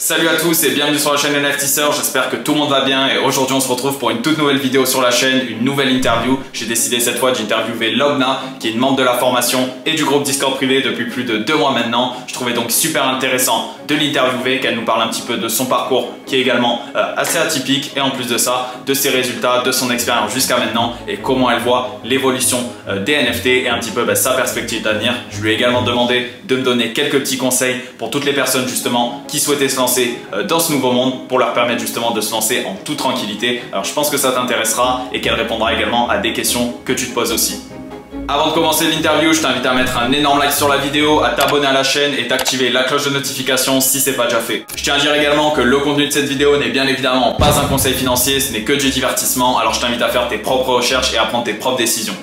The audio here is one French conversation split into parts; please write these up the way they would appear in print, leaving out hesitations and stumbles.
Salut à tous et bienvenue sur la chaîne NFTisseur, j'espère que tout le monde va bien et aujourd'hui on se retrouve pour une toute nouvelle vidéo sur la chaîne, une nouvelle interview. J'ai décidé cette fois d'interviewer Lobna qui est une membre de la formation et du groupe Discord privé depuis plus de 2 mois maintenant. Je trouvais donc super intéressant de l'interviewer, qu'elle nous parle un petit peu de son parcours qui est également assez atypique et en plus de ça, de ses résultats, de son expérience jusqu'à maintenant et comment elle voit l'évolution des NFT et un petit peu sa perspective d'avenir. Je lui ai également demandé de me donner quelques petits conseils pour toutes les personnes justement qui souhaitaient se lancer dans ce nouveau monde pour leur permettre justement de se lancer en toute tranquillité. Alors je pense que ça t'intéressera et qu'elle répondra également à des questions que tu te poses aussi. Avant de commencer l'interview, je t'invite à mettre un énorme like sur la vidéo, à t'abonner à la chaîne et d'activer la cloche de notification si c'est pas déjà fait. Je tiens à dire également que le contenu de cette vidéo n'est bien évidemment pas un conseil financier, ce n'est que du divertissement, alors je t'invite à faire tes propres recherches et à prendre tes propres décisions.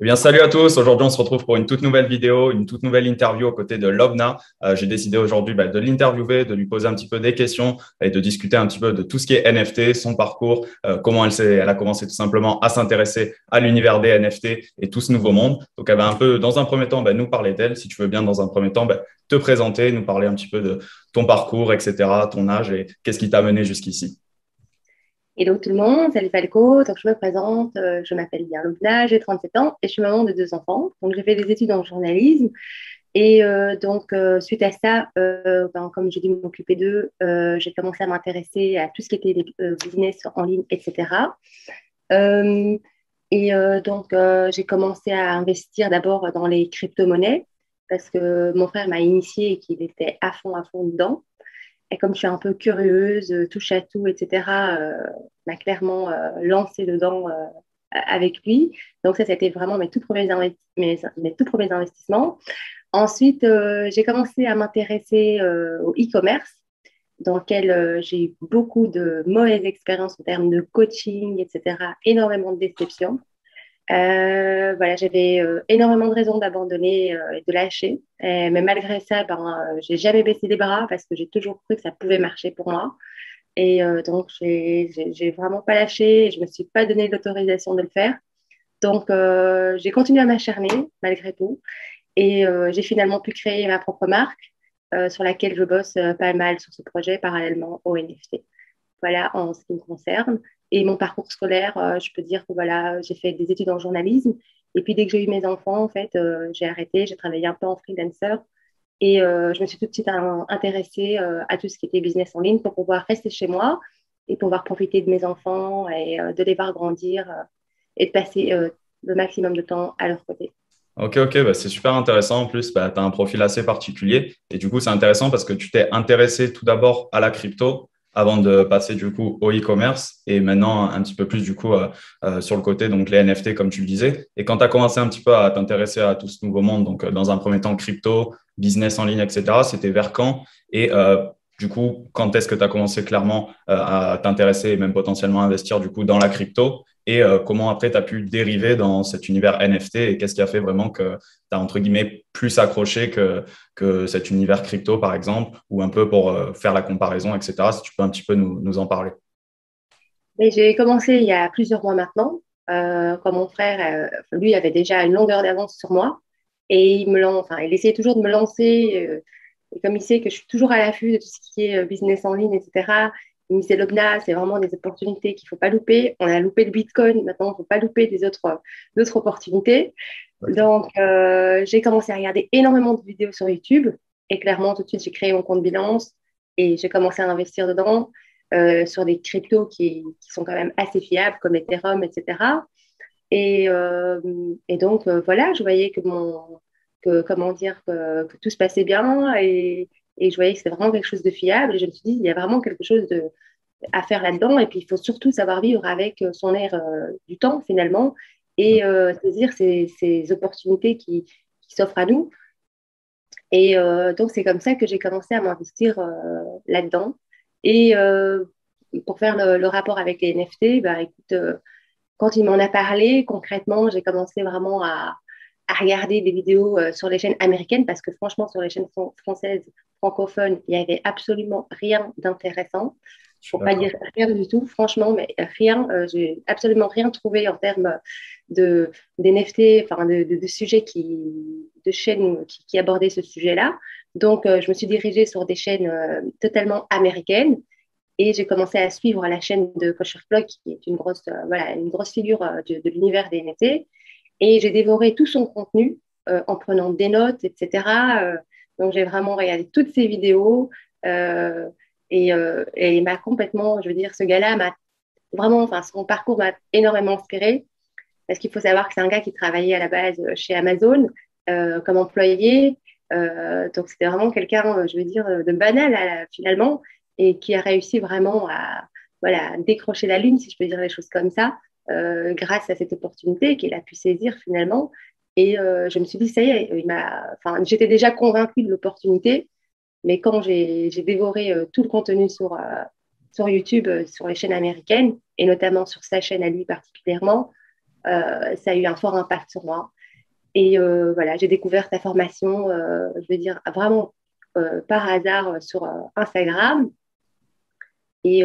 Eh bien, salut à tous. Aujourd'hui, on se retrouve pour une toute nouvelle vidéo, une toute nouvelle interview aux côtés de Lobna. J'ai décidé aujourd'hui de l'interviewer, de lui poser un petit peu des questions et de discuter un petit peu de tout ce qui est NFT, son parcours, comment elle a commencé tout simplement à s'intéresser à l'univers des NFT et tout ce nouveau monde. Donc, elle va un peu, dans un premier temps, nous parler d'elle. Si tu veux bien, dans un premier temps, te présenter, nous parler un petit peu de ton parcours, etc., ton âge et qu'est-ce qui t'a mené jusqu'ici. Hello tout le monde, salut Falco. Donc, je me présente, je m'appelle bien Lubna, j'ai 37 ans et je suis maman de 2 enfants. Donc, j'ai fait des études en journalisme et suite à ça, comme j'ai dû m'occuper d'eux, j'ai commencé à m'intéresser à tout ce qui était business en ligne, etc. Euh, j'ai commencé à investir d'abord dans les crypto-monnaies parce que mon frère m'a initié et qu'il était à fond dedans. Et comme je suis un peu curieuse, touche à tout, etc., m'a clairement lancée dedans avec lui. Donc ça, c'était vraiment mes tout premiers investissements. Ensuite, j'ai commencé à m'intéresser au e-commerce, dans lequel j'ai eu beaucoup de mauvaises expériences en termes de coaching, etc., énormément de déceptions. Voilà, j'avais énormément de raisons d'abandonner et de lâcher. Mais malgré ça, j'ai jamais baissé les bras parce que j'ai toujours cru que ça pouvait marcher pour moi. J'ai vraiment pas lâché et je me suis pas donné l'autorisation de le faire. Donc, j'ai continué à m'acharner malgré tout. Et j'ai finalement pu créer ma propre marque sur laquelle je bosse pas mal sur ce projet parallèlement au NFT. Voilà, en ce qui me concerne. Et mon parcours scolaire, je peux dire que voilà, j'ai fait des études en journalisme. Et puis, dès que j'ai eu mes enfants, en fait, j'ai arrêté. J'ai travaillé un peu en freelancer. Et je me suis tout de suite intéressée à tout ce qui était business en ligne pour pouvoir rester chez moi et pouvoir profiter de mes enfants et de les voir grandir et de passer le maximum de temps à leur côté. Ok, c'est super intéressant. En plus, tu as un profil assez particulier. Et du coup, c'est intéressant parce que tu t'es intéressé tout d'abord à la crypto avant de passer du coup au e-commerce et maintenant un petit peu plus du coup sur le côté, donc les NFT comme tu le disais. Et quand tu as commencé un petit peu à t'intéresser à tout ce nouveau monde, donc dans un premier temps crypto, business en ligne, etc., c'était vers quand? Et du coup, quand est-ce que tu as commencé clairement à t'intéresser et même potentiellement investir du coup dans la crypto? Et comment après tu as pu dériver dans cet univers NFT et qu'est-ce qui a fait vraiment que tu as entre guillemets plus accroché que cet univers crypto par exemple, ou un peu pour faire la comparaison, etc. Si tu peux un petit peu nous en parler. Mais j'ai commencé il y a plusieurs mois maintenant, quand mon frère, lui, avait déjà une longueur d'avance sur moi. Et il essayait toujours de me lancer. Et comme il sait que je suis toujours à l'affût de tout ce qui est business en ligne, etc., il me disait, Lobna, c'est vraiment des opportunités qu'il ne faut pas louper. On a loupé le Bitcoin, maintenant, il ne faut pas louper d'autres opportunités. Ok. Donc, j'ai commencé à regarder énormément de vidéos sur YouTube. Et clairement, tout de suite, j'ai créé mon compte Binance et j'ai commencé à investir dedans sur des cryptos qui sont quand même assez fiables, comme Ethereum, etc. Et, euh, voilà, je voyais comment dire, que tout se passait bien et je voyais que c'était vraiment quelque chose de fiable. Et je me suis dit, il y a vraiment quelque chose à faire là-dedans. Et puis, il faut surtout savoir vivre avec son air du temps, finalement, et saisir ces opportunités qui s'offrent à nous. Et donc, c'est comme ça que j'ai commencé à m'investir là-dedans. Et pour faire le rapport avec les NFT, bah, écoute, quand il m'en a parlé, concrètement, j'ai commencé vraiment à regarder des vidéos sur les chaînes américaines parce que franchement, sur les chaînes françaises, francophones, il n'y avait absolument rien d'intéressant. Je suis Pour pas d'accord. dire rien du tout, franchement, mais rien, j'ai absolument rien trouvé en termes des NFT, enfin de sujets de chaînes qui abordaient ce sujet-là. Donc, je me suis dirigée sur des chaînes totalement américaines et j'ai commencé à suivre la chaîne de Kosher qui est voilà, une grosse figure de l'univers des NFT. Et j'ai dévoré tout son contenu en prenant des notes, etc. Donc, j'ai vraiment regardé toutes ses vidéos et il m'a complètement, je veux dire, ce gars-là m'a vraiment, enfin, son parcours m'a énormément inspiré parce qu'il faut savoir que c'est un gars qui travaillait à la base chez Amazon comme employé. Donc, c'était vraiment quelqu'un, je veux dire, de banal finalement et qui a réussi vraiment à voilà, décrocher la lune, si je peux dire les choses comme ça, grâce à cette opportunité qu'il a pu saisir finalement. Et je me suis dit, ça y est, enfin, j'étais déjà convaincue de l'opportunité, mais quand j'ai dévoré tout le contenu sur YouTube, sur les chaînes américaines, et notamment sur sa chaîne à lui particulièrement, ça a eu un fort impact sur moi. Et voilà, j'ai découvert ta formation, je veux dire, vraiment par hasard sur Instagram. Et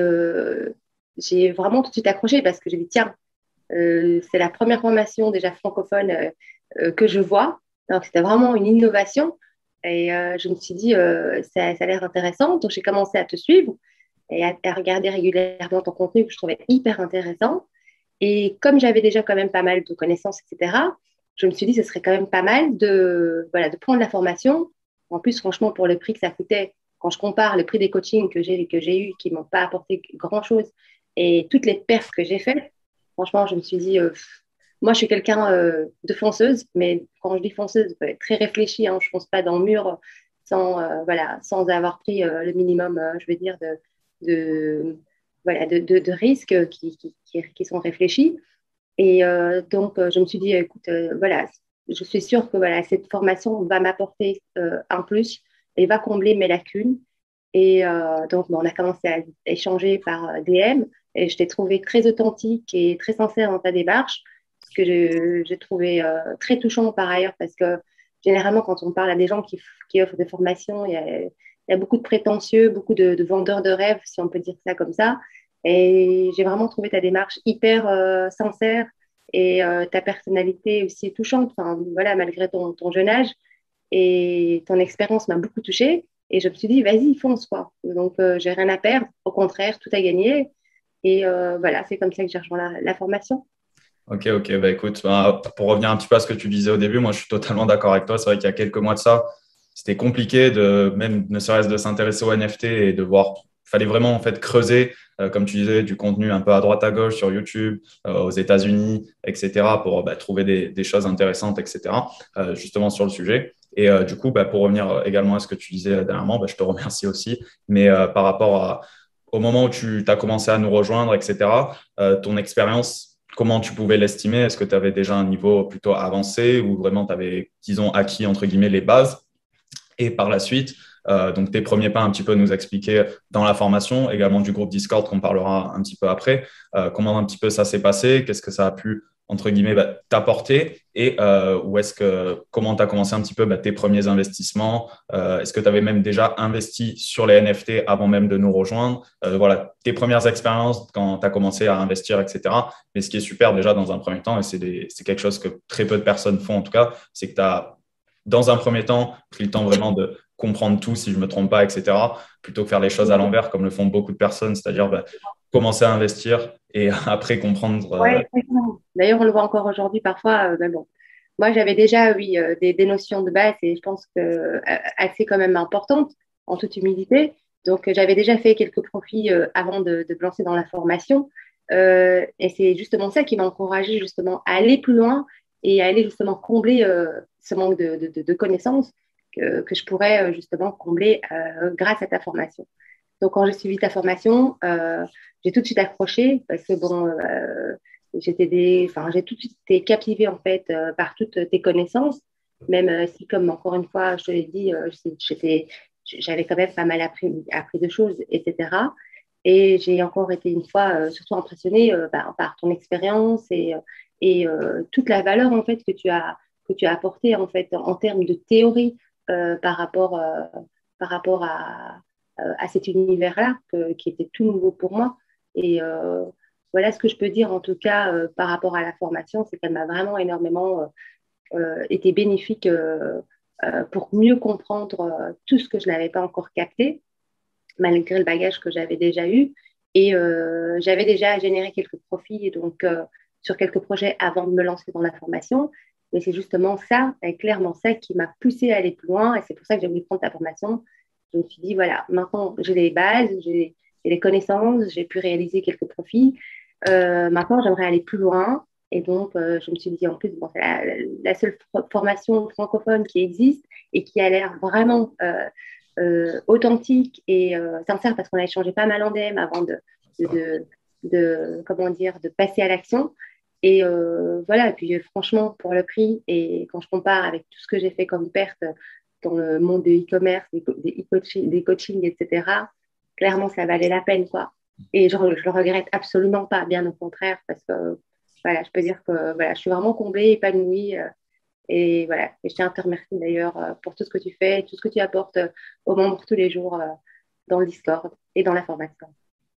j'ai vraiment tout de suite accroché parce que j'ai dit, tiens, c'est la première formation déjà francophone que je vois. Donc, c'était vraiment une innovation. Et je me suis dit, ça a l'air intéressant. Donc, j'ai commencé à te suivre et à regarder régulièrement ton contenu que je trouvais hyper intéressant. Et comme j'avais déjà quand même pas mal de connaissances, etc., je me suis dit, ce serait quand même pas mal voilà, de prendre la formation. En plus, franchement, pour le prix que ça coûtait, quand je compare le prix des coachings que j'ai eu, qui ne m'ont pas apporté grand-chose, et toutes les perfs que j'ai faites, franchement, je me suis dit, moi, je suis quelqu'un de fonceuse, mais quand je dis fonceuse, très réfléchie, hein, je ne fonce pas dans le mur voilà, sans avoir pris le minimum, je veux dire, de, voilà, de risques qui sont réfléchis. Et donc, je me suis dit, écoute, voilà, je suis sûre que voilà, cette formation va m'apporter un plus et va combler mes lacunes. Et donc, bon, on a commencé à échanger par DM et je t'ai trouvé très authentique et très sincère dans ta démarche, ce que j'ai trouvé très touchant par ailleurs parce que généralement, quand on parle à des gens qui offrent des formations, il y a beaucoup de prétentieux, beaucoup de vendeurs de rêves, si on peut dire ça comme ça. Et j'ai vraiment trouvé ta démarche hyper sincère et ta personnalité aussi touchante, enfin, voilà, malgré ton jeune âge. Et ton expérience m'a beaucoup touchée. Et je me suis dit, vas-y, fonce, quoi. Donc, j'ai rien à perdre. Au contraire, tout à gagner. Et voilà, c'est comme ça que j'ai rejoint la formation. Ok, ok, bah écoute, bah, pour revenir un petit peu à ce que tu disais au début, moi je suis totalement d'accord avec toi. C'est vrai qu'il y a quelques mois de ça, c'était compliqué de même ne serait-ce de s'intéresser aux NFT et de voir. Il fallait vraiment en fait creuser, comme tu disais, du contenu un peu à droite à gauche sur YouTube, aux États-Unis, etc., pour bah, trouver des choses intéressantes, etc., justement sur le sujet. Et du coup, bah, pour revenir également à ce que tu disais dernièrement, bah, je te remercie aussi. Mais par rapport au moment où tu as commencé à nous rejoindre, etc., ton expérience, comment tu pouvais l'estimer? Est-ce que tu avais déjà un niveau plutôt avancé ou vraiment tu avais, disons, acquis entre guillemets les bases? Et par la suite, donc tes premiers pas un petit peu nous expliquer dans la formation, également du groupe Discord qu'on parlera un petit peu après, comment un petit peu ça s'est passé, qu'est-ce que ça a pu entre guillemets bah, t'apporter et où est-ce que comment tu as commencé un petit peu bah, tes premiers investissements, est-ce que tu avais même déjà investi sur les NFT avant même de nous rejoindre, voilà tes premières expériences quand tu as commencé à investir, etc. Mais ce qui est super déjà dans un premier temps, et c'est quelque chose que très peu de personnes font en tout cas, c'est que tu as dans un premier temps, pris le temps vraiment de comprendre tout, si je ne me trompe pas, etc., plutôt que faire les choses à l'envers, comme le font beaucoup de personnes, c'est-à-dire bah, commencer à investir et après comprendre. Ouais, exactement. D'ailleurs, on le voit encore aujourd'hui parfois. Mais bon, moi, j'avais déjà, oui, des notions de base et je pense que assez quand même importantes, en toute humilité. Donc, j'avais déjà fait quelques profits avant de me lancer dans la formation. Et c'est justement ça qui m'a encouragée justement à aller plus loin et à aller justement combler ce manque de connaissances que je pourrais justement combler grâce à ta formation. Donc, quand j'ai suivi ta formation, j'ai tout de suite accroché parce que bon, enfin, j'ai tout de suite été captivée en fait par toutes tes connaissances, même si, comme encore une fois, je te l'ai dit, j'avais quand même pas mal appris de choses, etc. Et j'ai encore été une fois surtout impressionnée par ton expérience et toute la valeur en fait que tu as apportée en fait en termes de théorie par rapport à cet univers-là qui était tout nouveau pour moi. Et voilà ce que je peux dire en tout cas par rapport à la formation, c'est qu'elle m'a vraiment énormément été bénéfique pour mieux comprendre tout ce que je n'avais pas encore capté, malgré le bagage que j'avais déjà eu. Et j'avais déjà généré quelques profits et donc, sur quelques projets avant de me lancer dans la formation. Mais c'est justement ça, clairement ça, qui m'a poussée à aller plus loin. Et c'est pour ça que j'ai voulu prendre ta formation. Je me suis dit, voilà, maintenant j'ai les bases, j'ai les connaissances, j'ai pu réaliser quelques profits. Maintenant, j'aimerais aller plus loin. Et donc, je me suis dit, en plus, bon, c'est la seule formation francophone qui existe et qui a l'air vraiment authentique et sincère parce qu'on a échangé pas mal en DM avant comment dire, de passer à l'action. Et voilà, et puis franchement, pour le prix, et quand je compare avec tout ce que j'ai fait comme perte dans le monde de e-commerce, des coachings, etc., clairement, ça valait la peine, quoi. Et je ne le regrette absolument pas, bien au contraire, parce que voilà, je peux dire que voilà, je suis vraiment comblée, épanouie. Et voilà, et je tiens à te remercier d'ailleurs pour tout ce que tu fais, tout ce que tu apportes aux membres tous les jours dans le Discord et dans la formation.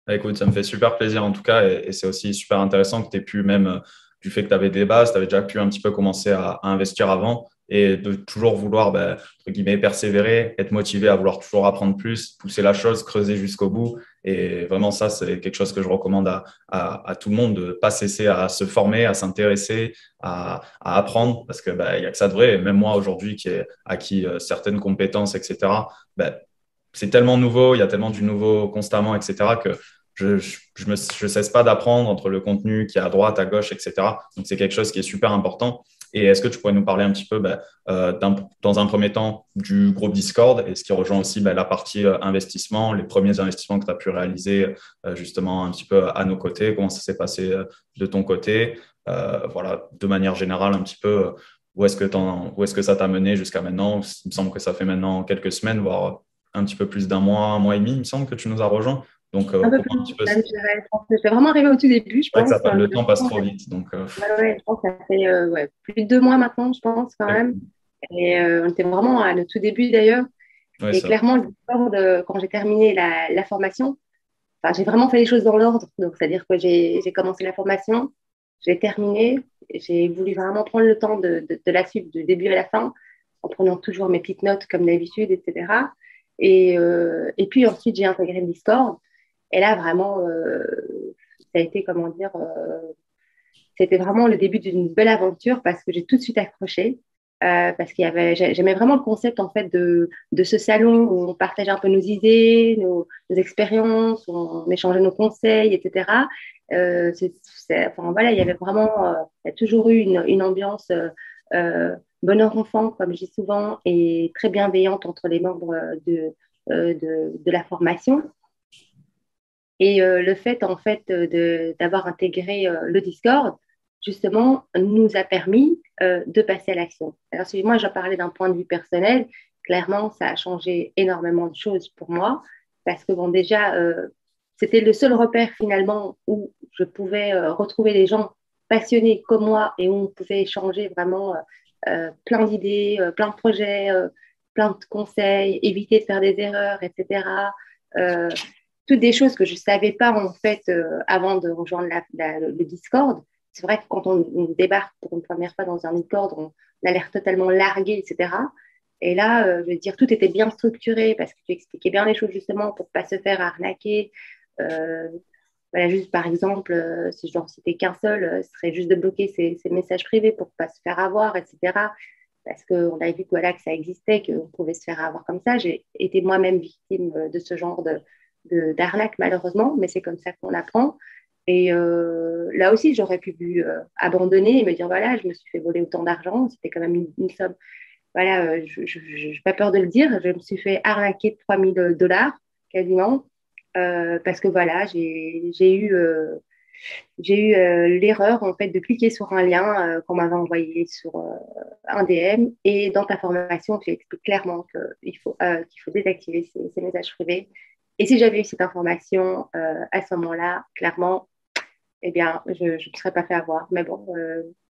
Bah, écoute, ça me fait super plaisir en tout cas, et c'est aussi super intéressant que tu aies pu, même du fait que tu avais des bases, tu avais déjà pu un petit peu commencer à investir avant et de toujours vouloir, bah, entre guillemets, persévérer, être motivé à vouloir toujours apprendre plus, pousser la chose, creuser jusqu'au bout. Et vraiment, ça, c'est quelque chose que je recommande à tout le monde, de ne pas cesser à se former, à s'intéresser, à apprendre, parce que bah, il y a que ça de vrai. Et même moi, aujourd'hui, qui ai acquis certaines compétences, etc., bah, c'est tellement nouveau, il y a tellement du nouveau constamment, etc., que je cesse pas d'apprendre entre le contenu qui est à droite, à gauche, etc. Donc, c'est quelque chose qui est super important. Et est-ce que tu pourrais nous parler un petit peu, dans un premier temps, du groupe Discord et ce qui rejoint aussi la partie investissement, les premiers investissements que tu as pu réaliser justement un petit peu à nos côtés, comment ça s'est passé de ton côté, voilà, de manière générale un petit peu, où est-ce que ça t'a mené jusqu'à maintenant? Il me semble que ça fait maintenant quelques semaines, voire un petit peu plus d'un mois, un mois et demi, il me semble que tu nous as rejoints. Donc, Un peu comment un plus, petit peu. même, je dirais. Je pense que je vais vraiment arriver au tout début, je C'est vrai que pense. ça, le temps passe trop vite. Donc, Ouais, ouais, je pense que ça fait ouais, plus de 2 mois maintenant, je pense, quand même. Et on était vraiment à le tout début d'ailleurs. ouais, Et c'est vrai. clairement, le Discord, quand j'ai terminé la formation, enfin, j'ai vraiment fait les choses dans l'ordre. Donc, c'est-à-dire que j'ai commencé la formation, j'ai terminé, j'ai voulu vraiment prendre le temps de la suivre du début à la fin, en prenant toujours mes petites notes comme d'habitude, etc. Et puis ensuite, j'ai intégré le Discord. Et là, vraiment, ça a été, comment dire, c'était vraiment le début d'une belle aventure parce que j'ai tout de suite accroché. Parce j'aimais vraiment le concept en fait de ce salon où on partageait un peu nos idées, nos expériences, on échangeait nos conseils, etc. Enfin, voilà, il y avait vraiment, il y a toujours eu une ambiance bonheur enfant, comme je dis souvent, et très bienveillante entre les membres de la formation. Et le fait, en fait, d'avoir intégré le Discord, justement, nous a permis de passer à l'action. Alors, si moi, je parlais d'un point de vue personnel, clairement, ça a changé énormément de choses pour moi, parce que, bon, déjà, c'était le seul repère, finalement, où je pouvais retrouver des gens passionnés comme moi et où on pouvait échanger vraiment plein d'idées, plein de projets, plein de conseils, éviter de faire des erreurs, etc. Euh, Toutes des choses que je ne savais pas en fait avant de rejoindre le Discord. C'est vrai que quand on débarque pour une première fois dans un Discord, on a l'air totalement largué, etc. Et là, je veux dire, tout était bien structuré parce que tu expliquais bien les choses justement pour ne pas se faire arnaquer. Euh, voilà, juste par exemple, si je n'en citais qu'un seul, ce serait juste de bloquer ces messages privés pour ne pas se faire avoir, etc. Parce qu'on a vu que, voilà, que ça existait, qu'on pouvait se faire avoir comme ça. J'ai été moi-même victime de ce genre d'arnaque, malheureusement, mais c'est comme ça qu'on apprend. Et là aussi, j'aurais pu abandonner et me dire, voilà, je me suis fait voler autant d'argent, c'était quand même une somme. Voilà, je n'ai pas peur de le dire, je me suis fait arnaquer de 3 000 $ quasiment, parce que voilà, j'ai eu l'erreur en fait de cliquer sur un lien qu'on m'avait envoyé sur un DM et dans ta formation, tu expliques clairement qu'il faut désactiver ces messages privés. Et si j'avais eu cette information à ce moment-là, clairement, eh bien, je ne me serais pas fait avoir. Mais bon,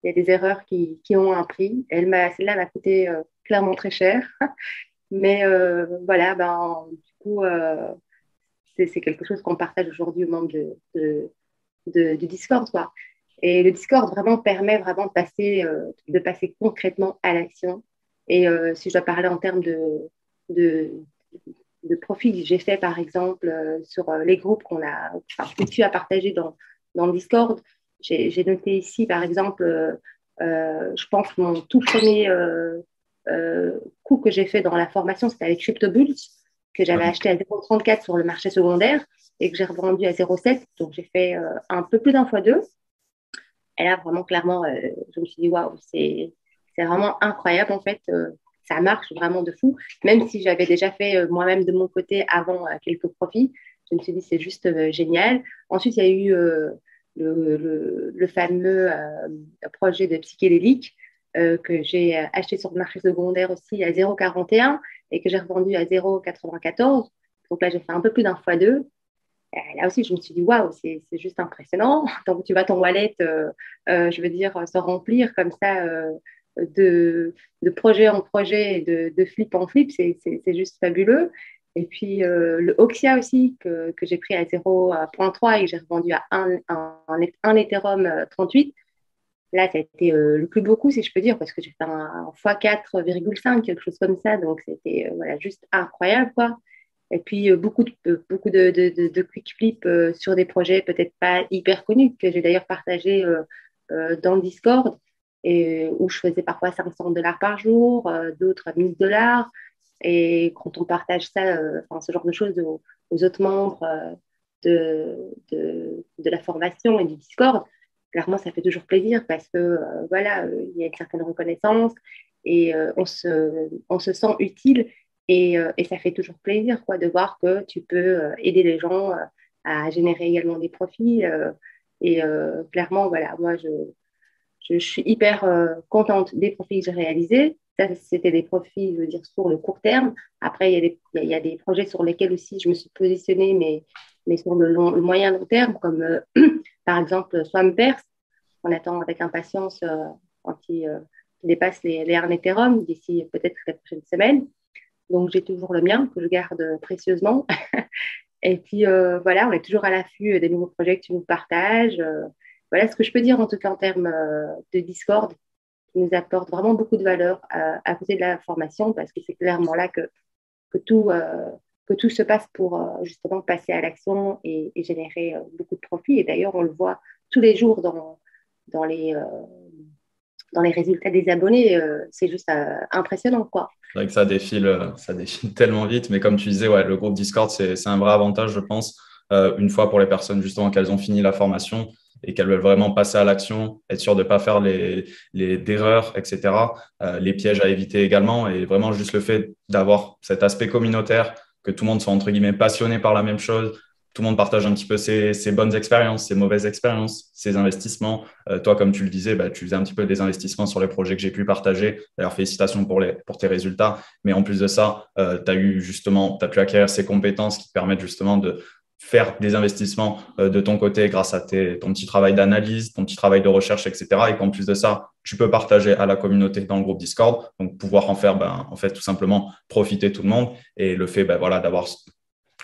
il y a des erreurs qui ont un prix. Celle-là m'a coûté clairement très cher. Mais voilà, ben, du coup, c'est quelque chose qu'on partage aujourd'hui au membre du Discord, quoi. Et le Discord vraiment permet vraiment de passer concrètement à l'action. Et si je dois parler en termes de, de profil que j'ai fait, par exemple, sur les groupes que tu as partagé dans le Discord, j'ai noté ici, par exemple, je pense que mon tout premier coup que j'ai fait dans la formation, c'était avec CryptoBulls, que j'avais acheté à 0,34 sur le marché secondaire et que j'ai revendu à 0,7. Donc, j'ai fait un peu plus d'un fois deux. Et là, vraiment, clairement, je me suis dit, waouh, c'est vraiment incroyable, en fait. Ça marche vraiment de fou. Même si j'avais déjà fait moi-même de mon côté avant quelques profits, je me suis dit, c'est juste génial. Ensuite, il y a eu le fameux projet de psychédélique que j'ai acheté sur le marché secondaire aussi à 0,41 et que j'ai revendu à 0,94. Donc là, j'ai fait un peu plus d'un fois deux. Là aussi, je me suis dit, waouh, c'est juste impressionnant. Donc, tu vois ton wallet, je veux dire, se remplir comme ça de projet en projet, de flip en flip, c'est juste fabuleux. Et puis, le Oxia aussi, que j'ai pris à 0,3 et que j'ai revendu à un Ethereum 38. Là, ça a été le plus beau coup, si je peux dire, parce que j'ai fait un x4,5, quelque chose comme ça. Donc, c'était voilà, juste incroyable, quoi. Et puis, beaucoup de quick flip sur des projets peut-être pas hyper connus, que j'ai d'ailleurs partagé dans le Discord, et où je faisais parfois 500 dollars par jour, d'autres 1000 dollars. Et quand on partage ça, enfin, ce genre de choses aux autres membres de la formation et du Discord, clairement, ça fait toujours plaisir parce que voilà, il y a une certaine reconnaissance et on se sent utile et ça fait toujours plaisir quoi, de voir que tu peux aider les gens à générer également des profits. Clairement, voilà, moi, je suis hyper contente des profits que j'ai réalisés. Ça, c'était des profits, je veux dire, sur le court terme. Après, il y a des projets sur lesquels aussi je me suis positionnée, mais sur le moyen long terme, comme par exemple Swampers. On attend avec impatience quand il dépasse les 1 Ethereum d'ici peut-être la prochaine semaine. Donc, j'ai toujours le mien que je garde précieusement. Et puis, voilà, on est toujours à l'affût des nouveaux projets que tu nous partages. Voilà ce que je peux dire en tout cas en termes de Discord, qui nous apporte vraiment beaucoup de valeur à côté de la formation, parce que c'est clairement là que, tout, euh, que tout se passe pour justement passer à l'action et générer beaucoup de profits. Et d'ailleurs, on le voit tous les jours dans dans les résultats des abonnés. C'est juste impressionnant, quoi. C'est vrai que ça défile tellement vite, mais comme tu disais, ouais, le groupe Discord, c'est un vrai avantage, je pense, une fois pour les personnes justement qu'elles ont fini la formation et qu'elles veulent vraiment passer à l'action, être sûr de ne pas faire d'erreurs, etc., les pièges à éviter également, et vraiment juste le fait d'avoir cet aspect communautaire, que tout le monde soit entre guillemets passionné par la même chose, tout le monde partage un petit peu ses bonnes expériences, ses mauvaises expériences, ses investissements. Toi, comme tu le disais, bah, tu faisais un petit peu des investissements sur les projets que j'ai pu partager. D'ailleurs, félicitations pour tes résultats. Mais en plus de ça, tu as pu acquérir ces compétences qui te permettent justement de faire des investissements de ton côté grâce à ton petit travail d'analyse, ton petit travail de recherche, etc. Et qu'en plus de ça, tu peux partager à la communauté dans le groupe Discord, donc pouvoir en faire, ben, en fait, tout simplement profiter tout le monde. Et le fait ben, voilà, d'avoir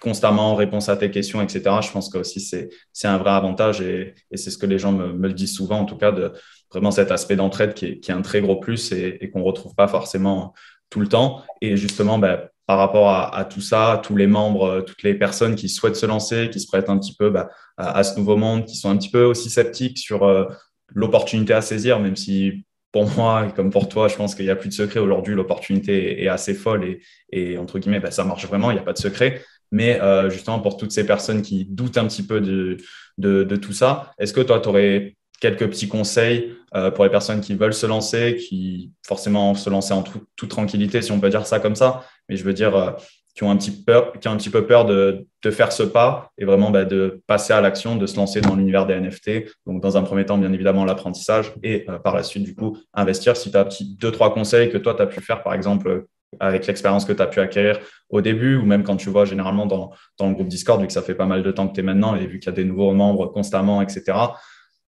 constamment réponse à tes questions, etc. Je pense que aussi c'est un vrai avantage et c'est ce que les gens me le disent souvent, en tout cas, de vraiment cet aspect d'entraide qui est un très gros plus et qu'on ne retrouve pas forcément tout le temps. Et justement, ben, par rapport à tout ça, tous les membres, toutes les personnes qui souhaitent se lancer, qui se prêtent un petit peu ben, à ce nouveau monde, qui sont un petit peu aussi sceptiques sur l'opportunité à saisir, même si pour moi, comme pour toi, je pense qu'il n'y a plus de secret aujourd'hui. L'opportunité est assez folle et entre guillemets, ben, ça marche vraiment, il n'y a pas de secret. Mais justement, pour toutes ces personnes qui doutent un petit peu de tout ça, est-ce que toi, tu aurais quelques petits conseils pour les personnes qui veulent se lancer, qui forcément se lancer en toute tranquillité, si on peut dire ça comme ça, mais je veux dire, qui ont qui ont un petit peu peur de faire ce pas et vraiment bah, de passer à l'action, de se lancer dans l'univers des NFT. Donc, dans un premier temps, bien évidemment, l'apprentissage et par la suite, du coup, investir. Si tu as deux, trois conseils que toi, tu as pu faire, par exemple, avec l'expérience que tu as pu acquérir au début ou même quand tu vois généralement dans le groupe Discord, vu que ça fait pas mal de temps que tu es maintenant et vu qu'il y a des nouveaux membres constamment, etc.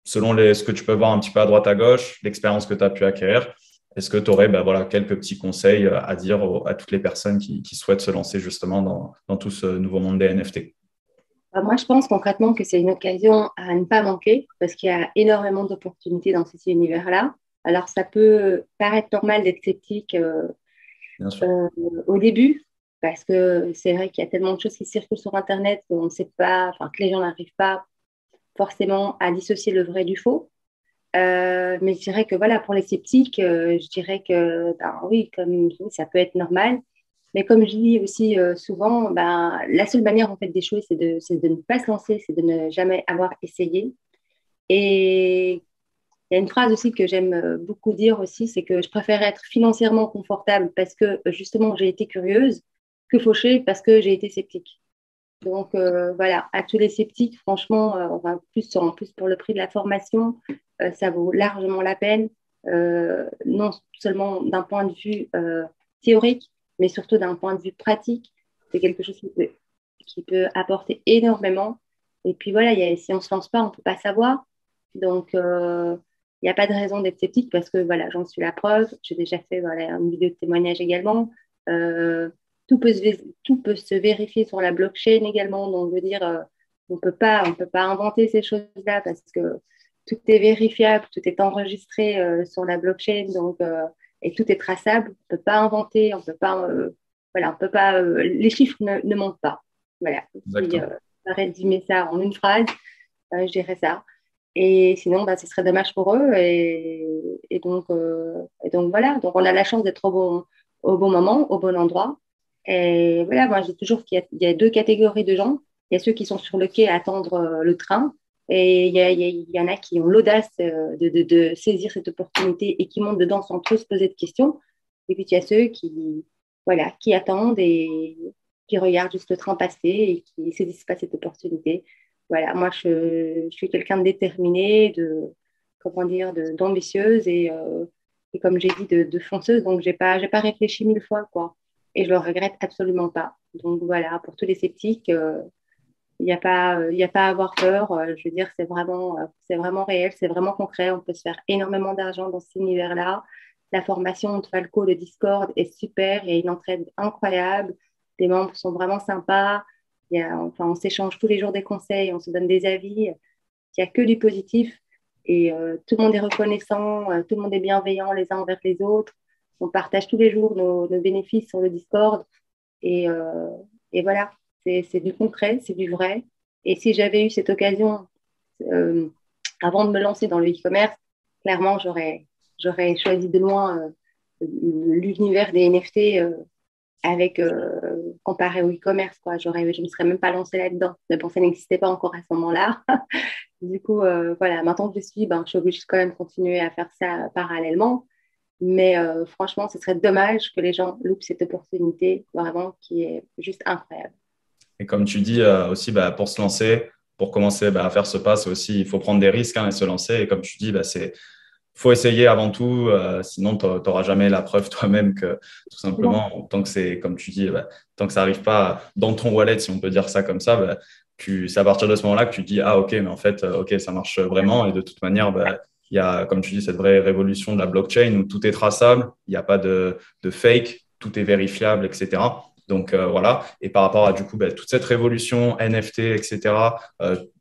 Selon ce que tu peux voir un petit peu à droite à gauche, l'expérience que tu as pu acquérir, est-ce que tu aurais ben, voilà, quelques petits conseils à dire à toutes les personnes qui souhaitent se lancer justement dans tout ce nouveau monde des NFT? Moi, je pense concrètement que c'est une occasion à ne pas manquer parce qu'il y a énormément d'opportunités dans cet univers-là. Alors, ça peut paraître normal d'être sceptique Bien sûr. euh, au début parce que c'est vrai qu'il y a tellement de choses qui circulent sur Internet qu'on ne sait pas, enfin, que les gens n'arrivent pas forcément à dissocier le vrai du faux. Mais je dirais que voilà, pour les sceptiques, je dirais que ben, oui, comme je dis, ça peut être normal. Mais comme je dis aussi souvent, ben, la seule manière en fait des choses, c'est de ne pas se lancer, c'est de ne jamais avoir essayé. Et il y a une phrase aussi que j'aime beaucoup dire aussi, c'est que je préfère être financièrement confortable parce que justement j'ai été curieuse que fauchée parce que j'ai été sceptique. Donc voilà, à tous les sceptiques, franchement, enfin, en plus pour le prix de la formation, ça vaut largement la peine, non seulement d'un point de vue théorique, mais surtout d'un point de vue pratique. C'est quelque chose qui peut apporter énormément. Et puis voilà, si on ne se lance pas, on ne peut pas savoir. Donc, il n'y a pas de raison d'être sceptique parce que voilà, j'en suis la preuve. J'ai déjà fait voilà, une vidéo de témoignage également. Euh, tout peut se vérifier sur la blockchain également. Donc, je veux dire, on peut pas inventer ces choses-là parce que tout est vérifiable, tout est enregistré sur la blockchain, donc, et tout est traçable. On ne peut pas inventer, on peut pas, voilà, on peut pas, les chiffres ne mentent pas. Voilà, si Exactement. on résumer ça en une phrase, je dirais ça. Et sinon, bah, ce serait dommage pour eux. Et donc voilà, donc on a la chance d'être au bon moment, au bon endroit. Et voilà, moi, je dis toujours qu'il y a deux catégories de gens. Il y a ceux qui sont sur le quai à attendre le train. Et il y en a qui ont l'audace de saisir cette opportunité et qui montent dedans sans trop se poser de questions. Et puis, il y a ceux voilà, qui attendent et qui regardent juste le train passer et qui ne saisissent pas cette opportunité. Voilà, moi, je suis quelqu'un de déterminé, comment dire, d'ambitieuse et comme j'ai dit, de fonceuse. Donc, j'ai pas réfléchi mille fois, quoi. Et je le regrette absolument pas. Donc, voilà, pour tous les sceptiques, il y a pas à avoir peur. Je veux dire, c'est vraiment réel, c'est vraiment concret. On peut se faire énormément d'argent dans cet univers-là. La formation de Falco, le Discord est super. Il y a une entraide incroyable. Les membres sont vraiment sympas. Enfin, on s'échange tous les jours des conseils, on se donne des avis. Il n'y a que du positif. Et tout le monde est reconnaissant, tout le monde est bienveillant les uns envers les autres. On partage tous les jours nos bénéfices sur le Discord. Et, euh, et voilà, c'est du concret, c'est du vrai. Et si j'avais eu cette occasion euh, avant de me lancer dans le e-commerce, clairement, j'aurais choisi de loin l'univers des NFT comparé au e-commerce, quoi. Je ne me serais même pas lancée là-dedans. Mais bon, ça n'existait pas encore à ce moment-là. Du coup, voilà, maintenant que je suis, ben, je suis obligée de quand même continuer à faire ça parallèlement. Mais franchement, ce serait dommage que les gens loupent cette opportunité, vraiment, qui est juste incroyable. Et comme tu dis aussi, bah, pour se lancer, pour commencer bah, à faire ce pas, c'est aussi, il faut prendre des risques hein, et se lancer. Et comme tu dis, bah, faut essayer avant tout, sinon tu n'auras jamais la preuve toi-même que tout Non. simplement, tant que c'est, comme tu dis, bah, tant que ça n'arrive pas dans ton wallet, si on peut dire ça comme ça, bah, c'est à partir de ce moment-là que tu te dis, ah ok, mais en fait, ok, ça marche vraiment. Et de toute manière, bah, il y a, comme tu dis, cette vraie révolution de la blockchain où tout est traçable, il n'y a pas de fake, tout est vérifiable, etc. Donc voilà, et par rapport à du coup bah, toute cette révolution NFT, etc.,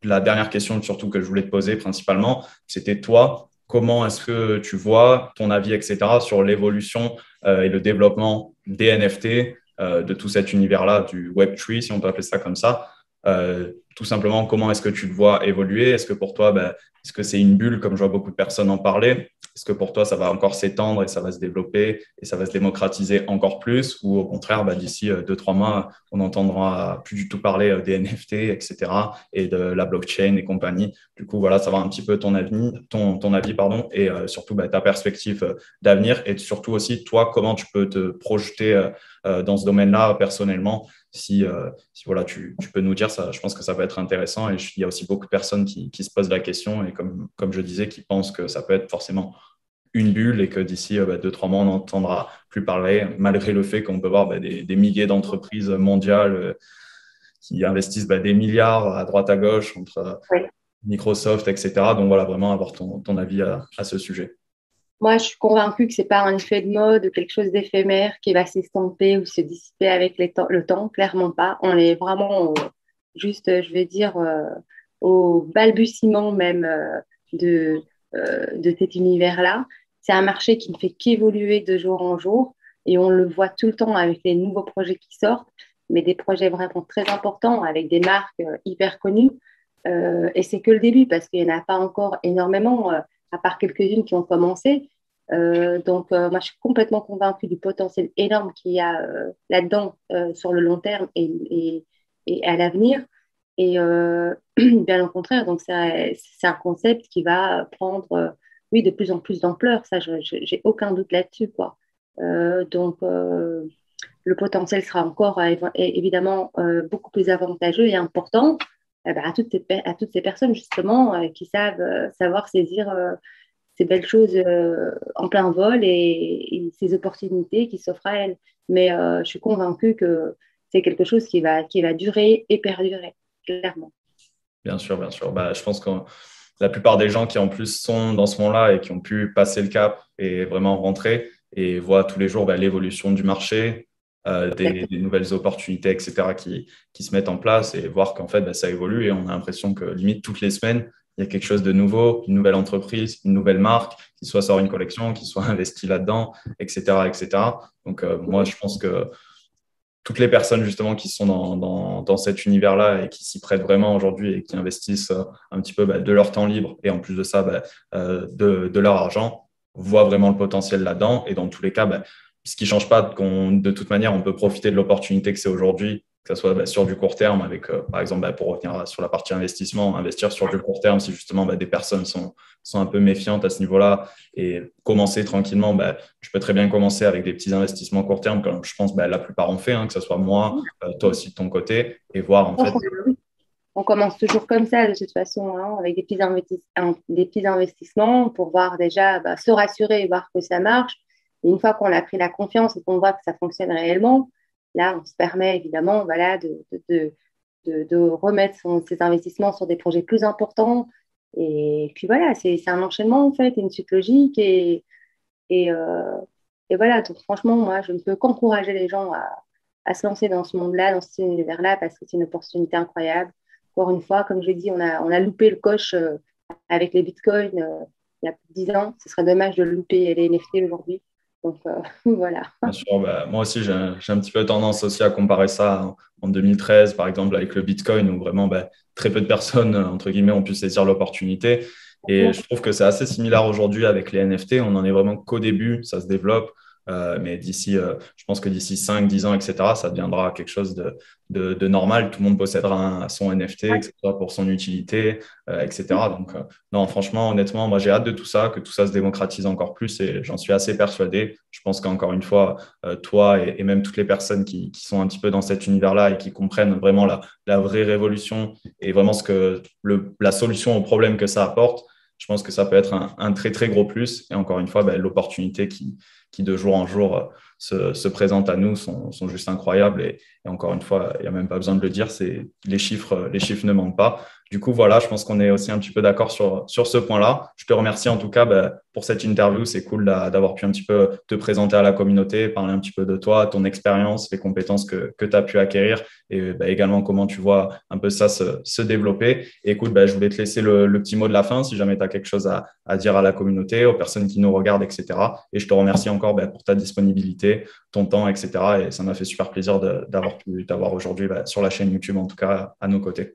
la dernière question surtout que je voulais te poser principalement, c'était toi, comment est-ce que tu vois ton avis, etc., sur l'évolution et le développement des NFT, de tout cet univers-là, du Web3, si on peut appeler ça comme ça. Tout simplement, comment est-ce que tu le vois évoluer? Est-ce que pour toi, ben, est-ce que c'est une bulle, comme je vois beaucoup de personnes en parler? Est-ce que pour toi, ça va encore s'étendre et ça va se développer et ça va se démocratiser encore plus? Ou au contraire, ben, d'ici 2-3 mois, on n'entendra plus du tout parler des NFT, etc., et de la blockchain et compagnie. Du coup, voilà, savoir un petit peu ton avis pardon, et surtout bah, ta perspective d'avenir et surtout aussi, toi, comment tu peux te projeter dans ce domaine-là personnellement. Si voilà, tu peux nous dire ça, je pense que ça va être intéressant. Et il y a aussi beaucoup de personnes qui se posent la question et comme je disais, qui pensent que ça peut être forcément une bulle et que d'ici 2-3 mois, on n'entendra plus parler, malgré le fait qu'on peut voir bah, des milliers d'entreprises mondiales qui investissent bah, des milliards à droite à gauche entre Oui. Microsoft, etc. Donc voilà, vraiment avoir ton avis à ce sujet. Moi, je suis convaincue que c'est pas un effet de mode ou quelque chose d'éphémère qui va s'estomper ou se dissiper avec le temps. Clairement pas. On est vraiment juste, je vais dire, au balbutiement même de cet univers-là. C'est un marché qui ne fait qu'évoluer de jour en jour et on le voit tout le temps avec les nouveaux projets qui sortent, mais des projets vraiment très importants avec des marques hyper connues. Et c'est que le début parce qu'il n'y en a pas encore énormément, à part quelques-unes qui ont commencé. Moi, je suis complètement convaincue du potentiel énorme qu'il y a là-dedans sur le long terme et à l'avenir. Et bien au contraire, donc c'est un concept qui va prendre, oui, de plus en plus d'ampleur. Ça, j'ai aucun doute là-dessus, quoi. Le potentiel sera encore évidemment beaucoup plus avantageux et important ben, à toutes ces personnes justement qui savent savoir saisir ces belles choses en plein vol et ces opportunités qui s'offrent à elles. Mais je suis convaincue que c'est quelque chose qui va durer et perdurer, clairement. Bien sûr, bien sûr. Bah, je pense que la plupart des gens qui en plus sont dans ce monde-là et qui ont pu passer le cap et vraiment rentrer et voient tous les jours bah, l'évolution du marché, des nouvelles opportunités, etc., qui se mettent en place et voir qu'en fait, bah, ça évolue et on a l'impression que limite toutes les semaines, il y a quelque chose de nouveau, une nouvelle entreprise, une nouvelle marque qui soit sort une collection, qui soit investie là-dedans, etc., etc. Donc, moi, je pense que toutes les personnes justement qui sont dans cet univers-là et qui s'y prêtent vraiment aujourd'hui et qui investissent un petit peu bah, de leur temps libre et en plus de ça, bah, de leur argent, voient vraiment le potentiel là-dedans. Et dans tous les cas, bah, ce qui ne change pas, de toute manière, on peut profiter de l'opportunité que c'est aujourd'hui, que ce soit bah, sur du court terme, avec, par exemple, bah, pour revenir sur la partie investissement, investir sur du court terme si justement bah, des personnes sont un peu méfiantes à ce niveau-là et commencer tranquillement, bah, je peux très bien commencer avec des petits investissements court terme, comme je pense bah, la plupart ont fait, hein, que ce soit moi, toi aussi de ton côté, et voir en fait. On commence toujours comme ça de toute façon, hein, avec des petits investissements pour voir déjà bah, se rassurer et voir que ça marche. Et une fois qu'on a pris la confiance et qu'on voit que ça fonctionne réellement, là, on se permet évidemment voilà, de remettre ses investissements sur des projets plus importants. Et puis voilà, c'est un enchaînement en fait, une suite logique. Et, euh, et voilà, donc franchement, moi, je ne peux qu'encourager les gens à se lancer dans ce monde-là, dans cet univers-là, parce que c'est une opportunité incroyable. Encore une fois, comme je l'ai dit, on a loupé le coche avec les bitcoins il y a plus de 10 ans. Ce serait dommage de louper les NFT aujourd'hui. Donc voilà. Bien sûr, bah, moi aussi, j'ai un petit peu tendance aussi à comparer ça en 2013, par exemple, avec le Bitcoin, où vraiment bah, très peu de personnes, entre guillemets, ont pu saisir l'opportunité. Et je trouve que c'est assez similaire aujourd'hui avec les NFT. On n'en est vraiment qu'au début, ça se développe. Mais je pense que d'ici 5, 10 ans, etc., ça deviendra quelque chose de normal. Tout le monde possédera son NFT, que ce soit pour son utilité, etc. Donc, non, franchement, honnêtement, moi, j'ai hâte de tout ça, que tout ça se démocratise encore plus et j'en suis assez persuadé. Je pense qu'encore une fois, toi et même toutes les personnes qui sont un petit peu dans cet univers-là et qui comprennent vraiment la vraie révolution et vraiment la solution au problème que ça apporte, je pense que ça peut être un très, très gros plus. Et encore une fois, ben, l'opportunité qui de jour en jour se présentent à nous sont juste incroyables. Et encore une fois, il n'y a même pas besoin de le dire, les chiffres ne mentent pas. Du coup, voilà, je pense qu'on est aussi un petit peu d'accord sur ce point-là. Je te remercie en tout cas pour cette interview. C'est cool d'avoir pu un petit peu te présenter à la communauté, parler un petit peu de toi, ton expérience, les compétences que tu as pu acquérir et également comment tu vois un peu ça se développer. Et écoute, je voulais te laisser le petit mot de la fin si jamais tu as quelque chose à dire à la communauté, aux personnes qui nous regardent, etc. Et je te remercie encore pour ta disponibilité, ton temps, etc. Et ça m'a fait super plaisir d'avoir pu t'avoir aujourd'hui sur la chaîne YouTube, en tout cas à nos côtés.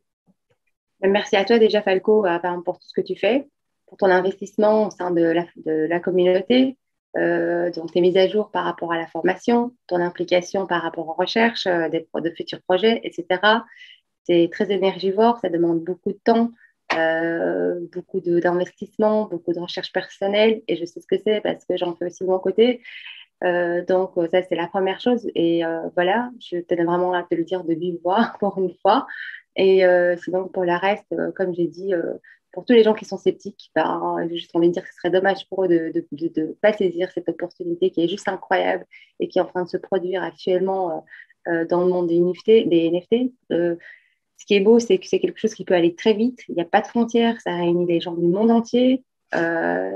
Merci à toi déjà, Falco, pour tout ce que tu fais, pour ton investissement au sein de la communauté, donc tes mises à jour par rapport à la formation, ton implication par rapport aux recherches de futurs projets, etc. C'est très énergivore, ça demande beaucoup de temps, d'investissement, beaucoup de recherche personnelle, et je sais ce que c'est parce que j'en fais aussi de mon côté. Ça, c'est la première chose. Et voilà, je tenais vraiment à te le dire de vive voix pour une fois. Et sinon, pour le reste, comme j'ai dit, pour tous les gens qui sont sceptiques, ben, j'ai juste envie de dire que ce serait dommage pour eux de ne pas saisir cette opportunité qui est juste incroyable et qui est en train de se produire actuellement dans le monde des NFT. Ce qui est beau, c'est que c'est quelque chose qui peut aller très vite. Il n'y a pas de frontières, ça réunit des gens du monde entier. Euh,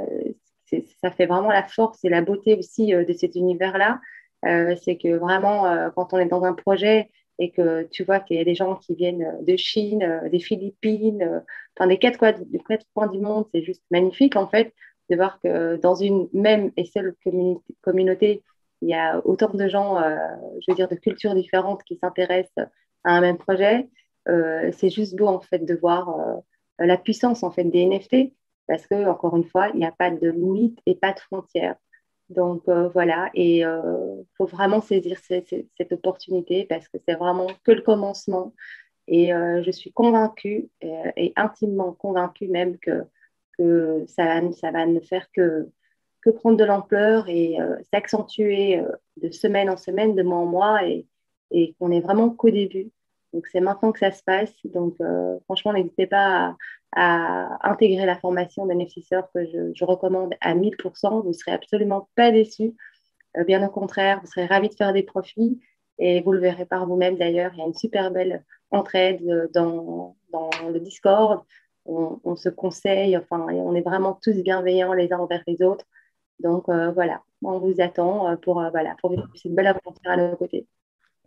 Ça fait vraiment la force et la beauté aussi de cet univers-là. C'est que vraiment, quand on est dans un projet et que tu vois qu'il y a des gens qui viennent de Chine, des Philippines, enfin des quatre coins du monde. C'est juste magnifique en fait de voir que dans une même et seule communauté, il y a autant de gens, je veux dire, de cultures différentes qui s'intéressent à un même projet. C'est juste beau en fait de voir la puissance en fait des NFT parce que encore une fois, il n'y a pas de limite et pas de frontières. Donc voilà, et il faut vraiment saisir cette opportunité parce que c'est vraiment que le commencement. Et je suis convaincue et intimement convaincue même que ça va ne faire que prendre de l'ampleur et s'accentuer de semaine en semaine, de mois en mois, et qu'on est vraiment qu'au début. Donc c'est maintenant que ça se passe. Donc franchement, n'hésitez pas à intégrer la formation d'investisseur que je recommande à 1000%. Vous ne serez absolument pas déçus. Bien au contraire, vous serez ravis de faire des profits et vous le verrez par vous-même d'ailleurs. Il y a une super belle entraide dans le Discord. On se conseille, enfin, on est vraiment tous bienveillants les uns envers les autres. Donc voilà, on vous attend voilà, pour vivre cette belle aventure à nos côtés.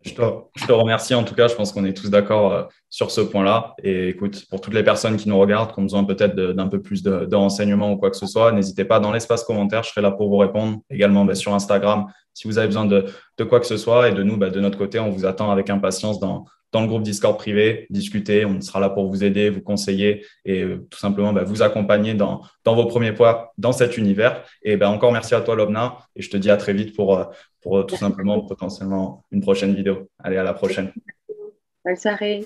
Je te remercie en tout cas, je pense qu'on est tous d'accord sur ce point-là. Et écoute, pour toutes les personnes qui nous regardent, qui ont besoin peut-être d'un peu plus de renseignements ou quoi que ce soit, n'hésitez pas dans l'espace commentaire, je serai là pour vous répondre. Également sur Instagram, si vous avez besoin de quoi que ce soit. Et de nous, de notre côté, on vous attend avec impatience dans le groupe Discord privé, discuter. On sera là pour vous aider, vous conseiller et tout simplement vous accompagner dans vos premiers pas dans cet univers. Et encore merci à toi, Lobna. Et je te dis à très vite pour tout Merci simplement beaucoup. potentiellement une prochaine vidéo. Allez, à la prochaine. Bonne soirée.